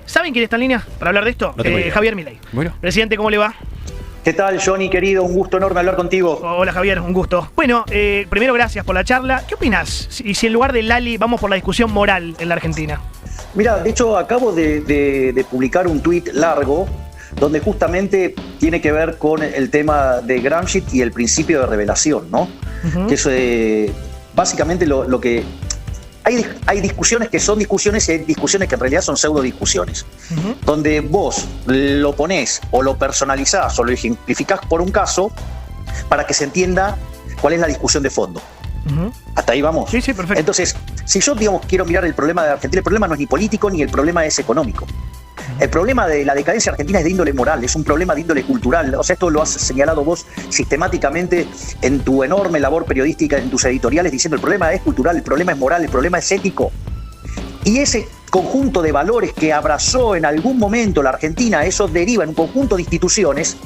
¿Saben quién está en línea para hablar de esto? Javier Milei. Bueno. Presidente, ¿cómo le va? ¿Qué tal, Johnny, querido? Un gusto enorme hablar contigo. Hola, Javier, un gusto. Bueno, primero gracias por la charla. ¿Qué opinás? Si en lugar de Lali vamos por la discusión moral en la Argentina. Mira, de hecho acabo de publicar un tuit largo donde justamente tiene que ver con el tema de Gramsci y el principio de revelación, ¿no? Que es básicamente lo que... Hay discusiones que son discusiones y hay discusiones que en realidad son pseudo discusiones. Donde vos lo ponés o lo personalizás o lo ejemplificás por un caso para que se entienda cuál es la discusión de fondo. ¿Hasta ahí vamos? Sí, perfecto. Entonces, si yo, quiero mirar el problema de Argentina, el problema no es ni político ni el problema es económico. El problema de la decadencia argentina es de índole moral, es un problema de índole cultural. O sea, esto lo has señalado vos sistemáticamente en tu enorme labor periodística, en tus editoriales, diciendo el problema es cultural, el problema es moral, el problema es ético. Y ese conjunto de valores que abrazó en algún momento la Argentina, eso deriva en un conjunto de instituciones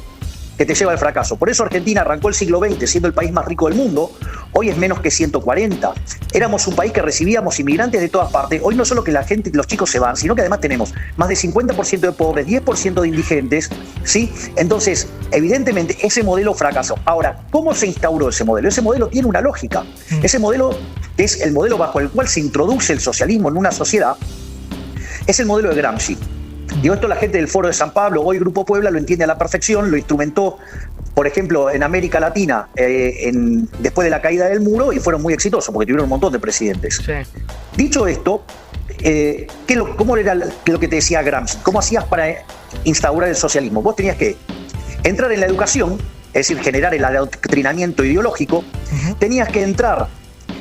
que te lleva al fracaso. Por eso Argentina arrancó el siglo XX siendo el país más rico del mundo, hoy es menos que 140. Éramos un país que recibíamos inmigrantes de todas partes. Hoy no solo que la gente, los chicos se van, sino que además tenemos más de 50% de pobres, 10% de indigentes, ¿sí? Entonces, evidentemente, ese modelo fracasó. Ahora, ¿cómo se instauró ese modelo? Ese modelo tiene una lógica. Ese modelo, que es el modelo bajo el cual se introduce el socialismo en una sociedad, es el modelo de Gramsci. Digo, esto la gente del Foro de San Pablo, hoy Grupo Puebla, lo entiende a la perfección, lo instrumentó, por ejemplo, en América Latina, después de la caída del muro, y fueron muy exitosos, porque tuvieron un montón de presidentes. Sí. Dicho esto, ¿cómo era lo que te decía Gramsci? ¿Cómo hacías para instaurar el socialismo? Vos tenías que entrar en la educación, es decir, generar el adoctrinamiento ideológico, tenías que entrar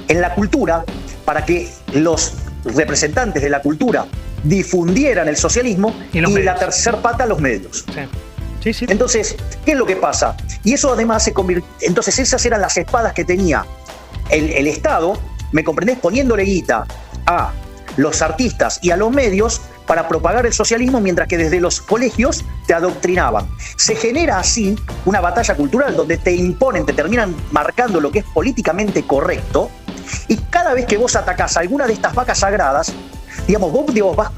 en la cultura para que los representantes de la cultura difundieran el socialismo y la tercer pata, los medios. Sí. Entonces, ¿qué es lo que pasa? Y eso además se convirtió... Entonces esas eran las espadas que tenía el Estado, ¿me comprendés? Poniéndole guita a los artistas y a los medios para propagar el socialismo, mientras que desde los colegios te adoctrinaban. Se genera así una batalla cultural donde te imponen, te terminan marcando lo que es políticamente correcto, y cada vez que vos atacás a alguna de estas vacas sagradas, digamos, vos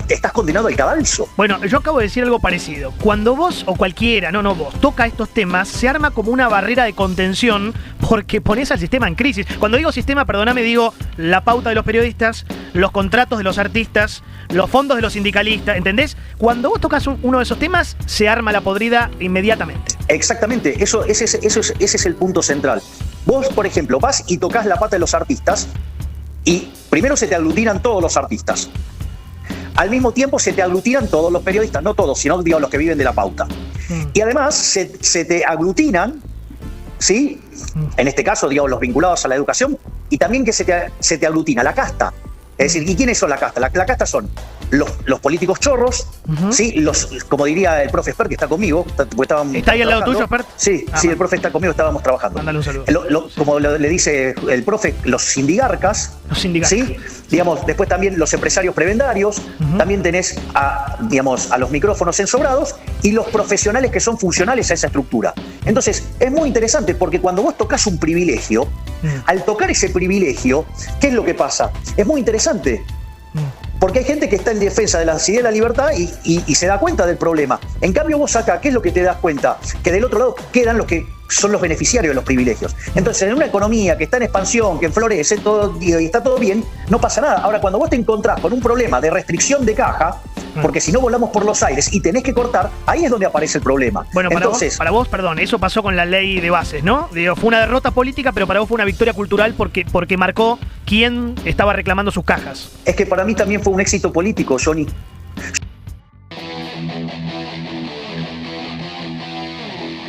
estás condenado al cadalso. Bueno, yo acabo de decir algo parecido. Cuando vos o cualquiera, no vos, toca estos temas, se arma como una barrera de contención porque pones al sistema en crisis. Cuando digo sistema, perdóname, digo la pauta de los periodistas, los contratos de los artistas, los fondos de los sindicalistas, ¿entendés? Cuando vos tocas uno de esos temas, se arma la podrida inmediatamente. Exactamente, ese es el punto central. Vos, por ejemplo, vas y tocas la pata de los artistas y primero se te aglutinan todos los artistas. Al mismo tiempo se te aglutinan todos los periodistas, no todos, sino digamos, los que viven de la pauta. Y además se te aglutinan, ¿sí? En este caso, digamos, los vinculados a la educación, y también que se te aglutina la casta. Es decir, ¿y quiénes son la casta? La casta son los políticos chorros, ¿sí? Como diría el profe Spert, que está conmigo. ¿Está ahí al lado tuyo, Spert? Sí, el profe está conmigo, estábamos trabajando. Mándale un saludo. Como le dice el profe, los sindigarcas. ¿Sí? Digamos, después también los empresarios prebendarios, también tenés a los micrófonos ensobrados y los profesionales que son funcionales a esa estructura. Entonces, es muy interesante porque cuando vos tocas un privilegio, al tocar ese privilegio, ¿qué es lo que pasa? Es muy interesante. Porque hay gente que está en defensa de la ansiedad y la libertad y se da cuenta del problema. En cambio, vos acá, ¿qué es lo que te das cuenta? Que del otro lado quedan los que son los beneficiarios de los privilegios. Entonces, en una economía que está en expansión, que florece todo, y está todo bien, no pasa nada. Ahora, cuando vos te encontrás con un problema de restricción de caja, porque si no volamos por los aires y tenés que cortar, ahí es donde aparece el problema. Bueno, para vos, perdón, eso pasó con la ley de bases, ¿no? Digo, fue una derrota política, pero para vos fue una victoria cultural porque marcó quién estaba reclamando sus cajas. Es que para mí también fue un éxito político, Johnny.